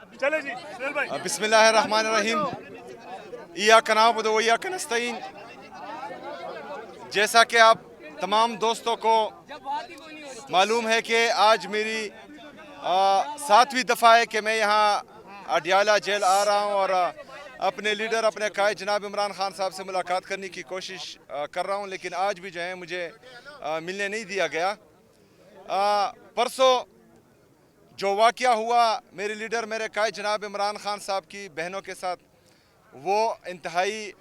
चले जी सुहेल भाई। बिस्मिल्लाहिर्रहमानिर्रहीम। इय्याक नअबुदु व इय्याक नस्तईन। जैसा कि आप तमाम दोस्तों को मालूम है कि आज मेरी 7वीं दफ़ा है कि मैं यहाँ अडियाला जेल आ रहा हूँ और अपने लीडर अपने कायद जनाब इमरान खान साहब से मुलाकात करने की कोशिश कर रहा हूँ, लेकिन आज भी जो है मुझे मिलने नहीं दिया गया। परसों जो वाक़या हुआ मेरे लीडर मेरे कायद जनाब इमरान खान साहब की बहनों के साथ, वो इंतहाई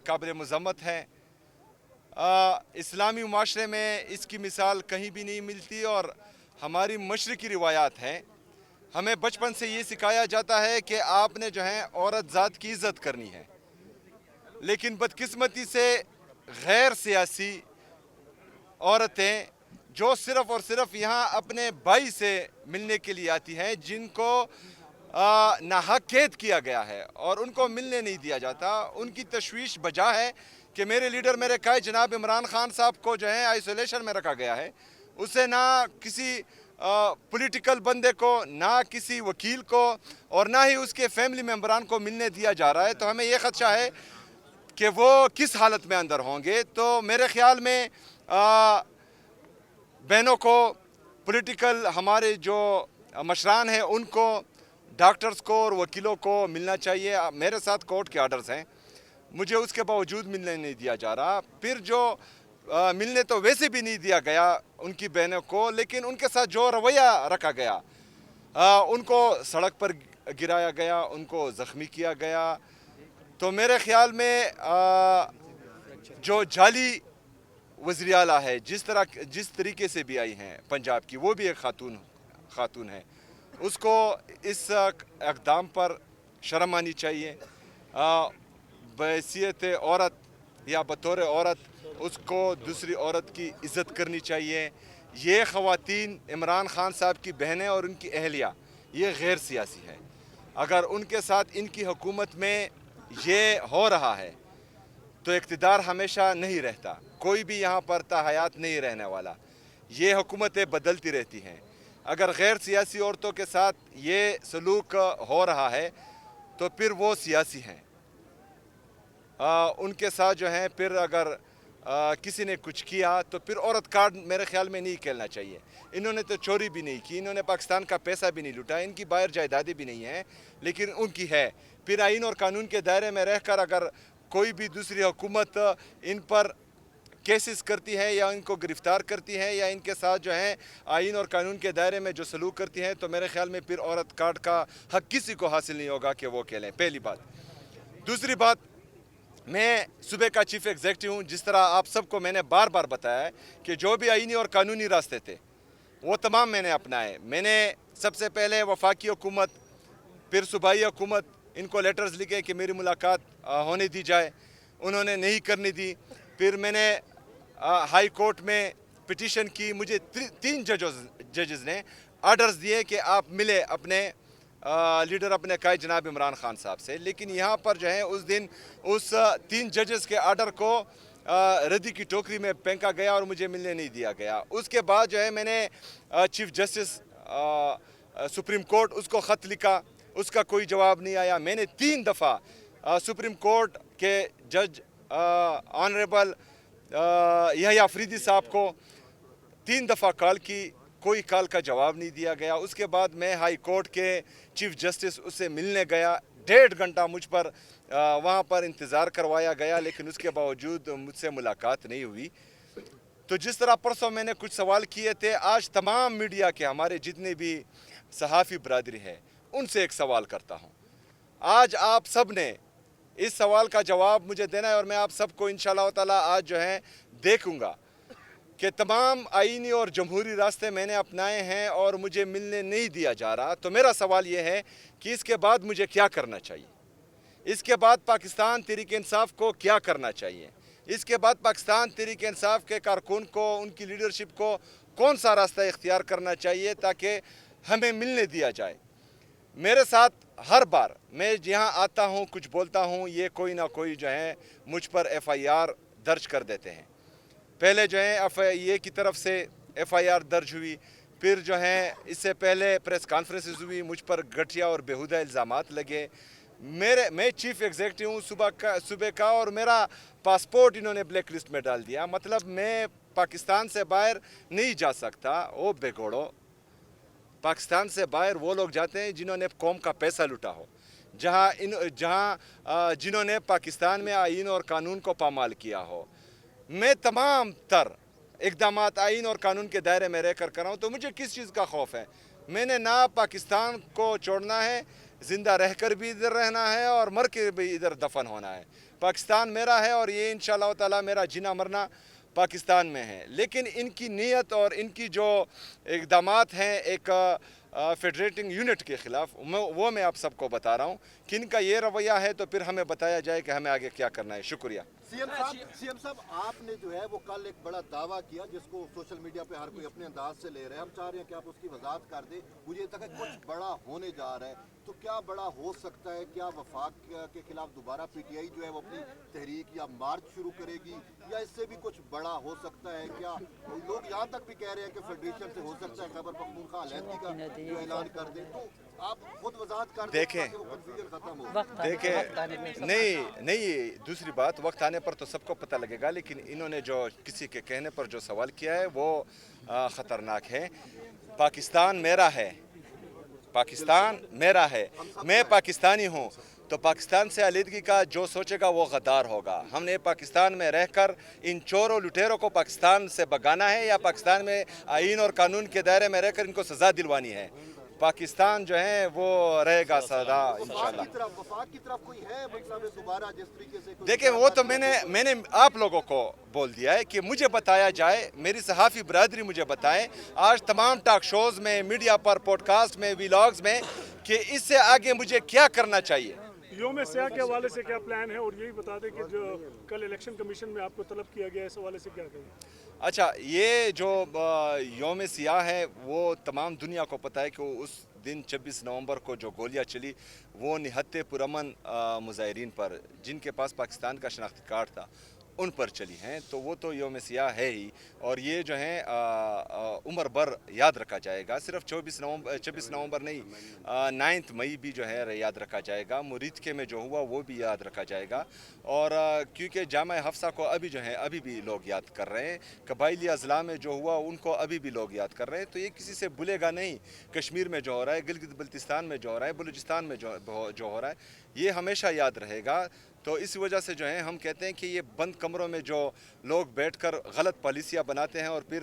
काबिल मज़म्मत है। इस्लामी माशरे में इसकी मिसाल कहीं भी नहीं मिलती और हमारी मशरक़ी रिवायात हैं। हमें बचपन से ये सिखाया जाता है कि आपने जो है औरत ज़ात की इज़्ज़त करनी है, लेकिन बदकिस्मती से गैर सियासी औरतें जो सिर्फ़ और सिर्फ यहाँ अपने भाई से मिलने के लिए आती हैं, जिनको नाहक कैद किया गया है और उनको मिलने नहीं दिया जाता, उनकी तशवीश बजा है कि मेरे लीडर मेरे कायद जनाब इमरान खान साहब को जो है आइसोलेशन में रखा गया है। उसे ना किसी पॉलिटिकल बंदे को, ना किसी वकील को और ना ही उसके फैमिली मेम्बरान को मिलने दिया जा रहा है। तो हमें यह खदशा है कि वो किस हालत में अंदर होंगे। तो मेरे ख्याल में बहनों को, पॉलिटिकल हमारे जो मशरान हैं, उनको, डॉक्टर्स को और वकीलों को मिलना चाहिए। मेरे साथ कोर्ट के आर्डर्स हैं, मुझे उसके बावजूद मिलने नहीं दिया जा रहा। फिर जो मिलने तो वैसे भी नहीं दिया गया उनकी बहनों को, लेकिन उनके साथ जो रवैया रखा गया, उनको सड़क पर गिराया गया, उनको ज़ख्मी किया गया। तो मेरे ख्याल में जो जाली वज़ीर आला है, जिस तरीके से भी आई हैं पंजाब की, वो भी एक खातून है, उसको इस इक़दाम पर शर्म आनी चाहिए। बहैसियत औरत या बतौर औरत उसको दूसरी औरत की इज़्ज़त करनी चाहिए। ये ख़वातीन इमरान खान साहब की बहनें और उनकी अहलिया, ये गैर सियासी है। अगर उनके साथ इनकी हुकूमत में ये हो रहा है तो इक़्तिदार हमेशा नहीं रहता, कोई भी यहाँ पर ताहयात नहीं रहने वाला। ये हुकूमतें बदलती रहती हैं। अगर गैर सियासी औरतों के साथ ये सलूक हो रहा है तो फिर वो सियासी हैं। उनके साथ जो है फिर अगर किसी ने कुछ किया तो फिर औरत कार्ड मेरे ख्याल में नहीं खेलना चाहिए। इन्होंने तो चोरी भी नहीं की, इन्होंने पाकिस्तान का पैसा भी नहीं लूटा, इनकी बाहर जायदादें भी नहीं हैं, लेकिन उनकी है। फिर आइन और कानून के दायरे में रहकर अगर कोई भी दूसरी हुकूमत इन पर केसेस करती है या इनको गिरफ़्तार करती है या इनके साथ जो है आइन और कानून के दायरे में जो सलूक करती हैं, तो मेरे ख्याल में फिर औरत कार्ड का हक़ किसी को हासिल नहीं होगा कि वो खेलें। पहली बात। दूसरी बात, मैं सूबे का चीफ़ एग्जेक्टिव हूँ। जिस तरह आप सबको मैंने बार बार बताया है कि जो भी आइनी और कानूनी रास्ते थे वो तमाम मैंने अपनाए। मैंने सबसे पहले वफाकी हुकूमत, फिर सूबाई हुकूमत, इनको लेटर्स लिखे कि मेरी मुलाकात होने दी जाए, उन्होंने नहीं करने दी। फिर मैंने हाई कोर्ट में पिटीशन की, मुझे 3 जजेस ने आर्डर्स दिए कि आप मिले अपने लीडर अपने कायद जनाब इमरान खान साहब से। लेकिन यहाँ पर जो है उस दिन उस 3 जजेस के आर्डर को रद्दी की टोकरी में फेंका गया और मुझे मिलने नहीं दिया गया। उसके बाद जो है मैंने चीफ जस्टिस सुप्रीम कोर्ट, उसको ख़त लिखा, उसका कोई जवाब नहीं आया। मैंने 3 दफ़ा सुप्रीम कोर्ट के जज ऑनरेबल यहया अफरीदी साहब को 3 दफ़ा कॉल की, कोई कॉल का जवाब नहीं दिया गया। उसके बाद मैं हाई कोर्ट के चीफ जस्टिस उससे मिलने गया, 1.5 घंटा मुझ पर वहाँ पर इंतज़ार करवाया गया, लेकिन उसके बावजूद मुझसे मुलाकात नहीं हुई। तो जिस तरह परसों मैंने कुछ सवाल किए थे, आज तमाम मीडिया के हमारे जितने भी सहाफ़ी बरादरी है उनसे एक सवाल करता हूँ। आज आप सब ने इस सवाल का जवाब मुझे देना है और मैं आप सबको इंशाअल्लाह ताला आज जो है देखूँगा कि तमाम आईनी और जमहूरी रास्ते मैंने अपनाए हैं और मुझे मिलने नहीं दिया जा रहा। तो मेरा सवाल ये है कि इसके बाद मुझे क्या करना चाहिए, इसके बाद पाकिस्तान तहरीक इंसाफ को क्या करना चाहिए, इसके बाद पाकिस्तान तहरीक इंसाफ के कारकुन को, उनकी लीडरशिप को कौन सा रास्ता इख्तियार करना चाहिए ताकि हमें मिलने दिया जाए। मेरे साथ हर बार मैं यहाँ आता हूँ, कुछ बोलता हूँ, ये कोई ना कोई जो है मुझ पर FIR दर्ज कर देते हैं। पहले जो है FIA की तरफ से FIR दर्ज हुई, پھر جو ہے اس سے پہلے پریس کانفرنسز ہوئی, مجھ پر گٹھیا اور بیہودہ الزامات لگے. میں چیف ایگزیکٹو ہوں صوبے کا, اور میرا پاسپورٹ انہوں نے بلیک لسٹ میں ڈال دیا. مطلب میں پاکستان سے باہر نہیں جا سکتا. او بیگوڑو, پاکستان سے باہر وہ لوگ جاتے ہیں جنہوں نے قوم کا پیسہ لوٹا ہو, جنہوں نے پاکستان میں آئین اور قانون کو پامال کیا ہو. میں تمام تر اقدامات آئین اور قانون کے دائرے میں رہ کر رہا ہوں, تو مجھے کس چیز کا خوف ہے؟ میں نے نہ پاکستان کو چھوڑنا ہے, زندہ رہ کر بھی ادھر رہنا ہے اور مر کے بھی ادھر دفن ہونا ہے. پاکستان میرا ہے اور یہ انشاءاللہ تعالی میرا جینا مرنا پاکستان میں ہے. لیکن ان کی نیت اور ان کی جو اقدامات ہیں ایک فیڈریٹنگ یونٹ کے خلاف, وہ میں آپ سب کو بتا رہا ہوں کہ ان کا یہ رویہ ہے, تو پھر ہمیں بتایا جائے کہ ہمیں آگے کیا کرنا ہے. شکریہ. سی ایم صاحب, آپ نے جو ہے وہ کل ایک بڑا دعویٰ کیا جس کو سوشل میڈیا پہ ہر کوئی اپنے انداز سے لے رہے ہیں. ہم چاہ رہے ہیں کہ آپ اس کی وضاحت کر دیں. مجھے تک کچھ بڑا ہونے جا رہا ہے, تو کیا بڑا ہو سکتا ہے؟ کیا وفاق کے خلاف دوبارہ پی ٹی آئی جو ہے وہ اپنی تحریک یا مارچ شروع کرے گی, یا اس سے بھی کچھ بڑا ہو سکتا ہے؟ کیا لوگ یہاں تک بھی کہہ رہے ہیں کہ فیڈریشن سے ہو سکتا ہے خیبر پختونخوا علیحدگی کا جو اعلان کر دیں؟ تو آپ خود وضاحت کر دیں تاکہ وہ کنفیوژن ختم ہو. دیکھیں, نہیں, دوسری بات, وقت آنے پر تو سب کو پتہ لگے گا, لیکن انہوں نے جو کسی کے کہنے پر جو سوال کیا ہے وہ خطرناک ہے. پاکستان میرا ہے, پاکستان میرا ہے, میں پاکستانی ہوں, تو پاکستان سے علیحدگی کا جو سوچے گا وہ غدار ہوگا. ہم نے پاکستان میں رہ کر ان چوروں لٹیروں کو پاکستان سے بھگانا ہے, یا پاکستان میں آئین اور قانون کے دائرے میں رہ کر ان کو سزا دلوانی ہے. پاکستان جو ہے وہ رہے گا سدا انشاءاللہ. وفاق کی طرف کوئی ہے مطلب دوبارہ جس طریقے سے؟ دیکھیں, وہ تو میں نے آپ لوگوں کو بول دیا ہے کہ مجھے بتایا جائے, میری صحافی برادری مجھے بتائے آج تمام ٹاک شوز میں, میڈیا پر, پوڈ کاسٹ میں, ویلاگز میں, کہ اس سے آگے مجھے کیا کرنا چاہیے. یوم سیاہ کے حوالے سے کیا پلان ہے, اور یہی بتا دیں کہ جو کل الیکشن کمیشن میں آپ کو طلب کیا گیا ہے, اس حوالے سے کیا کہیں؟ اچھا, یہ جو یوم سیاہ ہے وہ تمام دنیا کو پتہ ہے کہ اس دن 26 نومبر کو جو گولیاں چلی وہ نہت پرامن مظاہرین پر, جن کے پاس پاکستان کا شناختی کارڈ تھا, ان پر چلی ہیں. تو وہ تو یوم سیاہ ہے ہی, اور یہ جو ہیں عمر بھر یاد رکھا جائے گا. صرف 26 نومبر نہیں, 9 مئی بھی جو ہے یاد رکھا جائے گا. مریدکے میں جو ہوا وہ بھی یاد رکھا جائے گا. اور کیونکہ جامعہ حفصہ کو ابھی بھی لوگ یاد کر رہے ہیں, قبائلی اضلاع میں جو ہوا ان کو ابھی بھی لوگ یاد کر رہے ہیں. تو یہ کسی سے بھولے گا نہیں. کشمیر میں جو ہو رہا ہے, گلگت بلتستان میں جو ہو رہا ہے, بلوچستان میں جو ہو رہا ہے, یہ ہمیشہ یاد رہے گا. تو اس وجہ سے جو ہے ہم کہتے ہیں کہ یہ بند کمروں میں جو لوگ بیٹھ کر غلط پالیسیاں بناتے ہیں اور پھر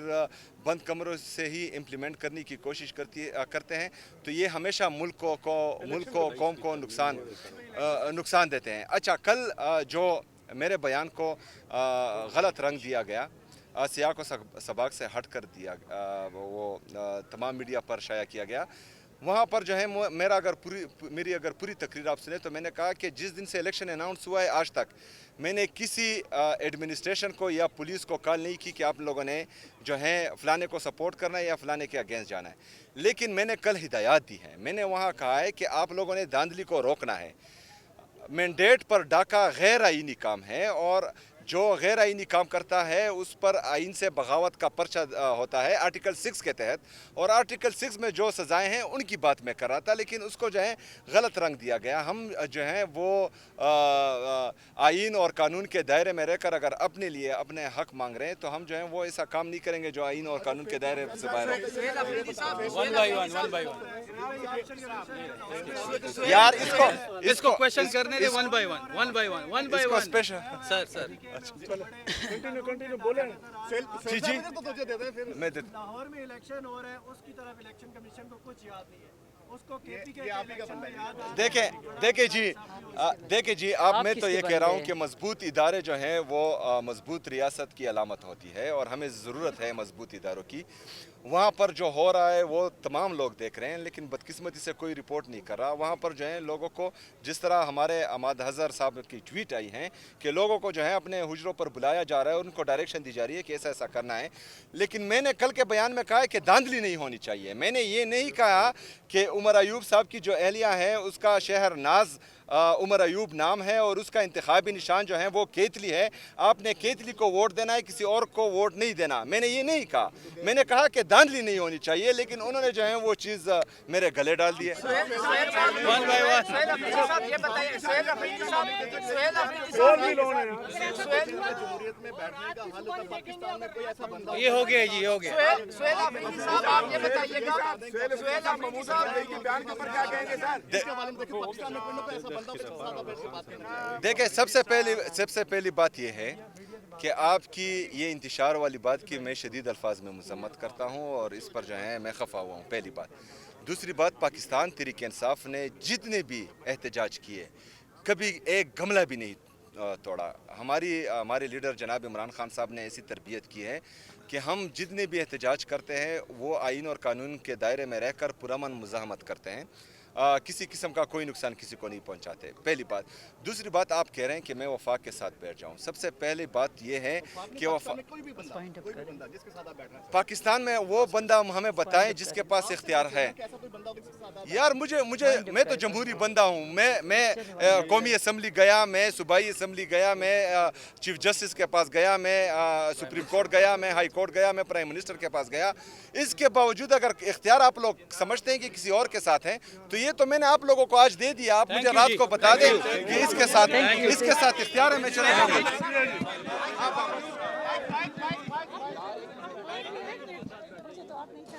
بند کمروں سے ہی امپلیمنٹ کرنے کی کوشش کرتے ہیں, تو یہ ہمیشہ ملک کو قوم کو نقصان دیتے ہیں. اچھا, کل جو میرے بیان کو غلط رنگ دیا گیا, سیاق و سباق سے ہٹ کر دیا, وہ تمام میڈیا پر شائع کیا گیا, وہاں پر جو ہے میری اگر پوری تقریر آپ سنیں تو میں نے کہا کہ جس دن سے الیکشن اناؤنس ہوا ہے آج تک میں نے کسی ایڈمنسٹریشن کو یا پولیس کو کال نہیں کی کہ آپ لوگوں نے جو ہے فلانے کو سپورٹ کرنا ہے یا فلانے کے اگینسٹ جانا ہے. لیکن میں نے کل ہدایات دی ہیں. میں نے وہاں کہا ہے کہ آپ لوگوں نے دھاندلی کو روکنا ہے. مینڈیٹ پر ڈاکہ غیر آئینی کام ہے, اور جو غیر آئینی کام کرتا ہے اس پر آئین سے بغاوت کا پرچہ ہوتا ہے آرٹیکل 6 کے تحت, اور آرٹیکل 6 میں جو سزائیں ہیں ان کی بات میں کر رہا تھا, لیکن اس کو جو ہے غلط رنگ دیا گیا. ہم جو ہیں وہ آئین اور قانون کے دائرے میں رہ کر اگر اپنے لیے اپنے حق مانگ رہے ہیں تو ہم جو ہیں وہ ایسا کام نہیں کریں گے جو آئین اور قانون کے دائرے سے باہر ہو. یار اس کو کویشچن کرنے دے one by one sir. Continue بولیں. جی میں لاہور میں الیکشن ہو رہا ہے, اس کی طرف الیکشن کمیشن کو کچھ یاد نہیں ہے, اس کو KP کے الیکشن میں یاد آ رہا ہے. دیکھیں جی, آپ میں تو یہ کہہ رہا ہوں کہ مضبوط ادارے جو ہیں وہ مضبوط ریاست کی علامت ہوتی ہے, اور ہمیں ضرورت ہے مضبوط اداروں کی. وہاں پر جو ہو رہا ہے وہ تمام لوگ دیکھ رہے ہیں, لیکن بدقسمتی سے کوئی رپورٹ نہیں کر رہا. وہاں پر جو ہے لوگوں کو, جس طرح ہمارے عماد حضر صاحب کی ٹویٹ آئی ہیں کہ لوگوں کو جو ہے اپنے حجروں پر بلایا جا رہا ہے اور ان کو ڈائریکشن دی جا رہی ہے کہ ایسا کرنا ہے. لیکن میں نے کل کے بیان میں کہا ہے کہ دھاندلی نہیں ہونی چاہیے. میں نے یہ نہیں کہا کہ عمر ایوب صاحب کی جو اہلیہ ہے اس کا شہر ناز उमर अयूब नाम है और उसका इंतखाबी निशान जो है वो केतली है। आपने केतली को वोट देना है, किसी और को वोट नहीं देना। मैंने ये नहीं कहा, मैंने कहा कि धांधली नहीं होनी चाहिए, लेकिन उन्होंने जो है वो चीज़ मेरे गले डाल दी है। ये हो गया जी, ये हो गया। आप ये बताइएगा, देखिए, सबसे पहली बात यह है कि आपकी ये इंतशार वाली बात की मैं शदीद अल्फाज में मजम्मत करता हूँ और इस पर जो है मैं खफा हुआ हूँ, पहली बात। दूसरी बात, पाकिस्तान तहरीक इंसाफ ने जितने भी एहतजाज किए कभी एक गमला भी नहीं तोड़ा। हमारे लीडर जनाब इमरान खान साहब ने ऐसी तरबियत की है कि हम जितने भी एहतजाज करते हैं वो आइन और कानून के दायरे में रहकर पुरअमन मुज़ाहमत करते हैं, किसी किस्म का कोई नुकसान किसी को नहीं पहुंचाते, पहली बात। दूसरी बात, आप कह रहे हैं कि मैं वफाक के साथ बैठ जाऊं। सबसे पहली बात यह है कि पाकिस्तान में वो बंदा हमें बताएं जिसके पास इख्तियार है। यार मैं तो जमहूरी बंदा हूँ। मैं कौमी असम्बली गया, मैं सूबाई असम्बली गया, मैं चीफ जस्टिस के पास गया, मैं सुप्रीम कोर्ट गया, मैं हाई कोर्ट गया, मैं प्राइम मिनिस्टर के पास गया। इसके बावजूद अगर इख्तियार आप लोग समझते हैं कि किसी और के साथ हैं, तो ये तो मैंने आप लोगों को आज दे दिया। आप मुझे रात को बता दें कि इसके साथ इख्तियार है, मैं चला जाऊंगा।